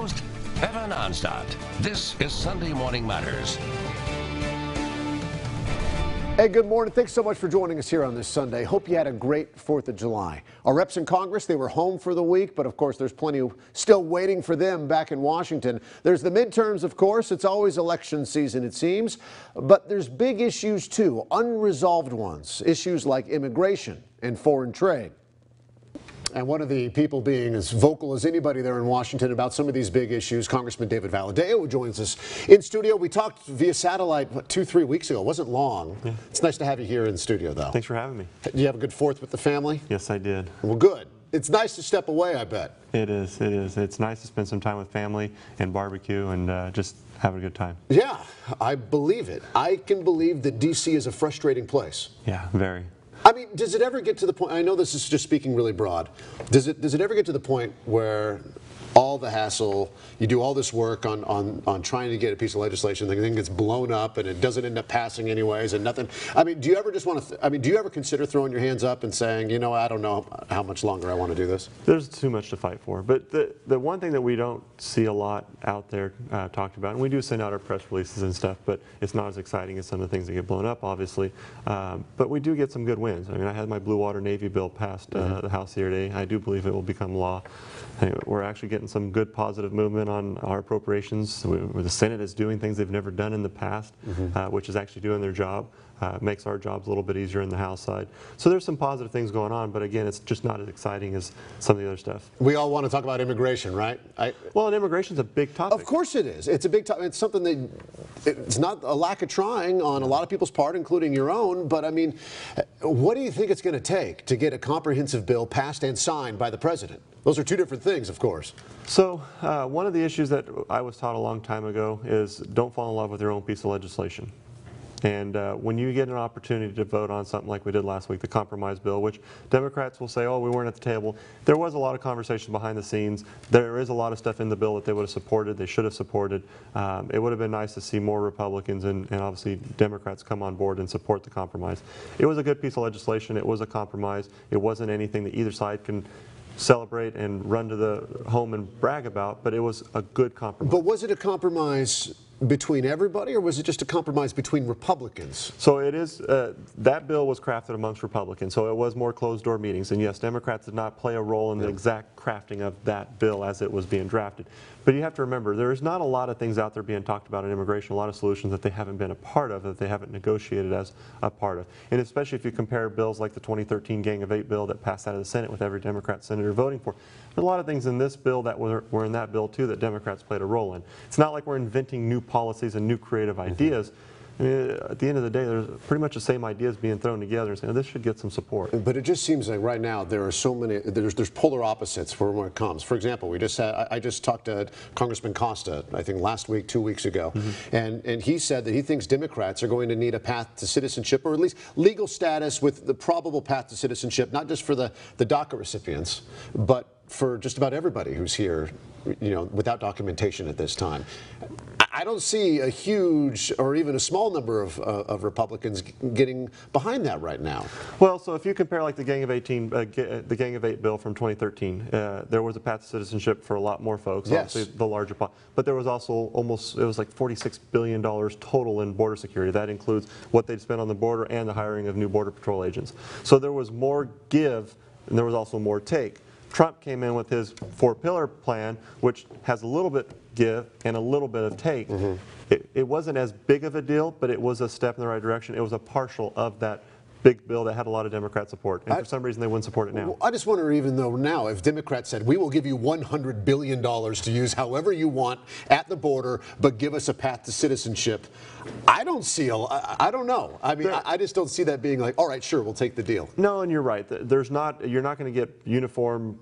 Host Evan Onstadt. This is Sunday Morning Matters. Hey, good morning. Thanks so much for joining us here on this Sunday. Hope you had a great 4th of July. Our reps in Congress, they were home for the week, but of course there's plenty still waiting for them back in Washington. There's the midterms, of course. It's always election season, it seems. But there's big issues, too, unresolved ones. Issues like immigration and foreign trade. And one of the people being as vocal as anybody there in Washington about some of these big issues, Congressman David Valadao, who joins us in studio. We talked via satellite, 2-3 weeks ago. It wasn't long. Yeah. It's nice to have you here in studio, though. Thanks for having me. Did you have a good 4th with the family? Yes, I did. Well, good. It's nice to step away, I bet. It is. It is. It's nice to spend some time with family and barbecue and just have a good time. Yeah, I believe it. I can believe that D.C. is a frustrating place. Yeah, very. I mean, does it ever get to the point, I know this is just speaking really broad, does it ever get to the point where all the hassle, you do all this work on trying to get a piece of legislation, the thing gets blown up and it doesn't end up passing anyways and nothing? I mean, do you ever just want to, do you ever consider throwing your hands up and saying, you know, I don't know how much longer I want to do this? There's too much to fight for. But the one thing that we don't see a lot out there talked about, and we do send out our press releases and stuff, but it's not as exciting as some of the things that get blown up, obviously. But we do get some good wins. I mean, I had my Blue Water Navy bill passed the House the other day. I do believe it will become law. We're actually getting some good positive movement on our appropriations. Where the Senate is doing things they've never done in the past, which is actually doing their job. Makes our jobs a little bit easier in the House side. So there's some positive things going on, but again, it's just not as exciting as some of the other stuff. We all want to talk about immigration, right? Well, and immigration's a big topic. Of course it is. It's a big topic. It's something that, it's not a lack of trying on a lot of people's part, including your own, but I mean, what do you think it's going to take to get a comprehensive bill passed and signed by the president? Those are two different things, of course. So one of the issues that I was taught a long time ago is don't fall in love with your own piece of legislation. And when you get an opportunity to vote on something like we did last week, the compromise bill, which Democrats will say, oh, we weren't at the table. There was a lot of conversation behind the scenes. There is a lot of stuff in the bill that they would have supported, they should have supported. It would have been nice to see more Republicans and obviously Democrats come on board and support the compromise. It was a good piece of legislation. It was a compromise. It wasn't anything that either side can celebrate and run to the home and brag about, but it was a good compromise. But was it a compromise between everybody, or was it just a compromise between Republicans? So it is, that bill was crafted amongst Republicans, so it was more closed-door meetings. And yes, Democrats did not play a role in the exact crafting of that bill as it was being drafted. But you have to remember, there's not a lot of things out there being talked about in immigration, a lot of solutions that they haven't been a part of, that they haven't negotiated as a part of. And especially if you compare bills like the 2013 Gang of Eight bill that passed out of the Senate with every Democrat senator voting for. There's a lot of things in this bill that were in that bill too that Democrats played a role in. It's not like we're inventing new policies and new creative ideas. I mean, at the end of the day, there's pretty much the same ideas being thrown together and saying, oh, this should get some support. But it just seems like right now there are so many, there's polar opposites for when it comes. For example, I just talked to Congressman Costa, I think last week, 2 weeks ago, and he said that he thinks Democrats are going to need a path to citizenship, or at least legal status with the probable path to citizenship, not just for the DACA recipients, but for just about everybody who's here, you know, without documentation at this time. I don't see a huge or even a small number of Republicans getting behind that right now. Well, so if you compare like the Gang of Eight bill from 2013, there was a path to citizenship for a lot more folks, yes. Obviously the larger pot, but there was also it was like $46 billion total in border security. That includes what they'd spent on the border and the hiring of new Border Patrol agents. So there was more give and there was also more take. Trump came in with his 4-pillar plan, which has a little bit give and a little bit of take. It wasn't as big of a deal, but it was a step in the right direction. It was a partial of that big bill that had a lot of Democrat support, and for some reason they wouldn't support it now. Well, I just wonder, even though now, if Democrats said, we will give you $100 billion to use however you want at the border, but give us a path to citizenship, I don't see, I don't know. I mean, I just don't see that being like, all right, sure, we'll take the deal. No, and you're right. You're not going to get uniform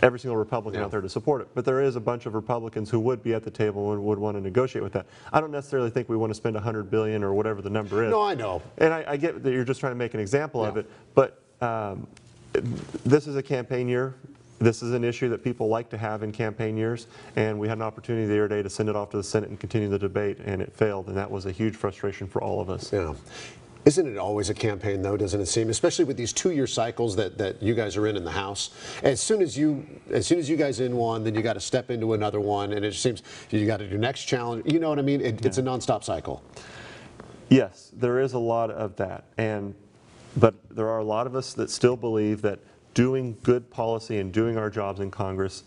every single Republican out there to support it. But there is a bunch of Republicans who would be at the table and would want to negotiate with that. I don't necessarily think we want to spend $100 billion or whatever the number is. No, I know. And I get that you're just trying to make an example of it. But this is a campaign year. This is an issue that people like to have in campaign years, and we had an opportunity the other day to send it off to the Senate and continue the debate, and it failed, and that was a huge frustration for all of us. Yeah. Isn't it always a campaign, though, doesn't it seem? Especially with these 2-year cycles that you guys are in the House. As soon as you guys in one, then you got to step into another one, and it just seems you got to do next challenge. You know what I mean? It's a nonstop cycle. Yes, there is a lot of that, but there are a lot of us that still believe that doing good policy and doing our jobs in Congress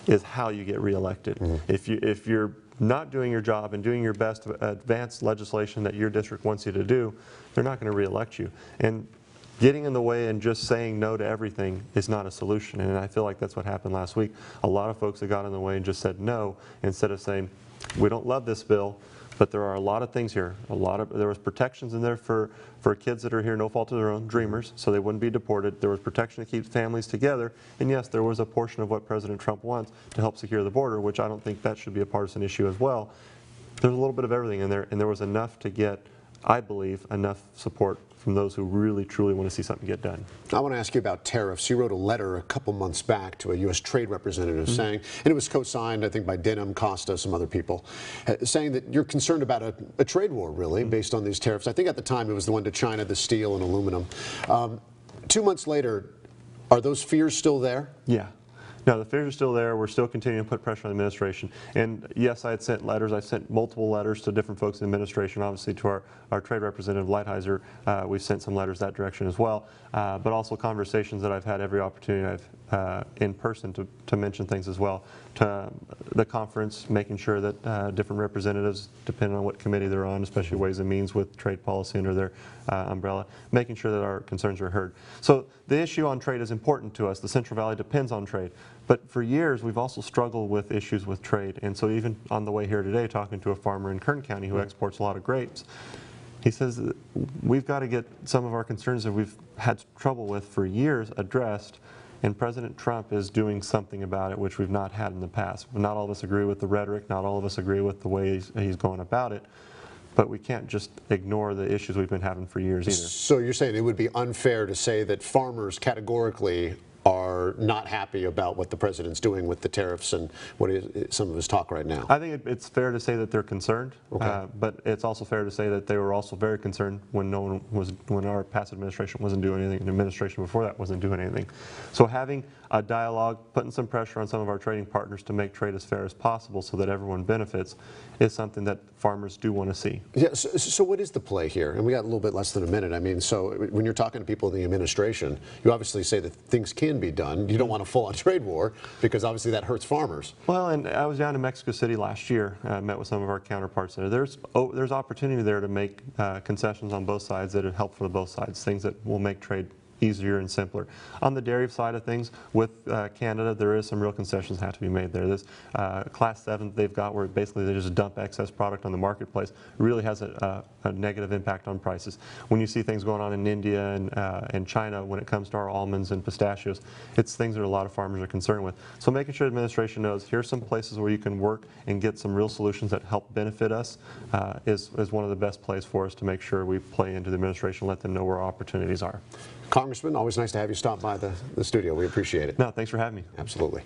is how you get reelected. If you're not doing your job and doing your best to advance legislation that your district wants you to do, they're not going to reelect you. And getting in the way and just saying no to everything is not a solution. And I feel like that's what happened last week. A lot of folks that got in the way and just said no instead of saying, we don't love this bill, but there are a lot of things here. There was protections in there for kids that are here, no fault of their own, dreamers, so they wouldn't be deported. There was protection to keep families together. And yes, there was a portion of what President Trump wants to help secure the border, which I don't think that should be a partisan issue as well. There's a little bit of everything in there, and there was enough to get, I believe, enough support from those who really, truly want to see something get done. I want to ask you about tariffs. You wrote a letter a couple months back to a U.S. trade representative saying, and it was co-signed, I think, by Denham, Costa, some other people, saying that you're concerned about a trade war, really, based on these tariffs. I think at the time it was the one to China, the steel and aluminum. 2 months later, are those fears still there? Yeah. No, the fears are still there. We're still continuing to put pressure on the administration. And yes, I had sent letters. I sent multiple letters to different folks in the administration, obviously to our trade representative, Lighthizer. We've sent some letters that direction as well, but also conversations that I've had every opportunity in person to mention things as well. To the conference, making sure that different representatives, depending on what committee they're on, especially Ways and Means with trade policy under their umbrella, making sure that our concerns are heard. So the issue on trade is important to us. The Central Valley depends on trade. But for years, we've also struggled with issues with trade. And so even on the way here today, talking to a farmer in Kern County who exports a lot of grapes, he says that we've got to get some of our concerns that we've had trouble with for years addressed, and President Trump is doing something about it, which we've not had in the past. Not all of us agree with the rhetoric, not all of us agree with the way he's going about it, but we can't just ignore the issues we've been having for years either. So you're saying it would be unfair to say that farmers categorically are not happy about what the president's doing with the tariffs and what is some of his talk right now? I think it's fair to say that they're concerned, but it's also fair to say that they were also very concerned when when our past administration wasn't doing anything, and the administration before that wasn't doing anything. So having a dialogue, putting some pressure on some of our trading partners to make trade as fair as possible so that everyone benefits is something that farmers do want to see. Yeah, so what is the play here? And we got a little bit less than a minute. I mean, so when you're talking to people in the administration, you obviously say that things can be done. You don't want a full-on trade war because obviously that hurts farmers. Well, and I was down in Mexico City last year. I met with some of our counterparts there. There's opportunity there to make concessions on both sides that are helpful to both sides, things that will make trade easier and simpler. On the dairy side of things, with Canada, there is some real concessions that have to be made there. This Class 7 they've got where basically they just dump excess product on the marketplace really has a negative impact on prices. When you see things going on in India and China when it comes to our almonds and pistachios, it's things that a lot of farmers are concerned with. So making sure the administration knows here's some places where you can work and get some real solutions that help benefit us is one of the best plays for us to make sure we play into the administration, let them know where our opportunities are. Congressman, always nice to have you stop by the studio. We appreciate it. No, thanks for having me. Absolutely.